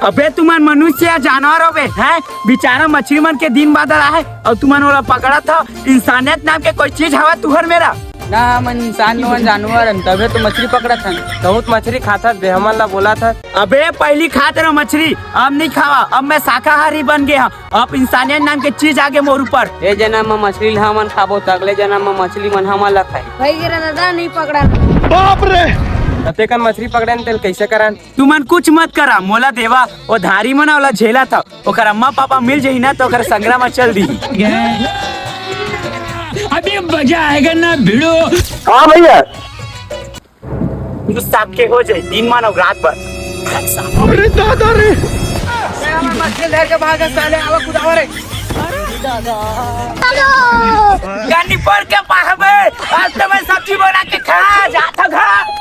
अबे तुमन मनुष्य या जानवर हो बे हैं? बेचारा मछली मन के दिन बादल आए और तुमन ओला पकड़ा था। इंसानियत नाम के कोई चीज हवा तुहर मेरा ना हम इंसान नो जानवर हन, तबे तो मछली पकड़ा था। बहुत मछली खाता दे हमन ला बोला था। अबे पहली खाते रहो मछली, अब नहीं खावा। अब मैं शाकाहारी बन गया। अब इंसानियत नाम के चीज आगे मोर ऊपर। ए जन्म में मछली हमन खाबो तो अगले जन्म में मछली मन हमन ला खाए। भाई गिरा दादा नहीं पकड़ा। बाप रे अते कन मछली पकड़े तेल कैसे करन? तुमन कुछ मत करा, मोला देवा वो धारी मना वाला झेला था। ओकर अम्मा पापा मिल जाई ना तो ओकर संग्राम में चल दी। अभी मजा आएगा ना भिड़ो। हाँ भैया साहब के हो जाए दिन मानो रात भर। अरे दादा रे मछली लेके भागे साले आवा कुदावा रे। गानी पर के पाहबे आज तो मैं सब्जी बना के खा जाता घर।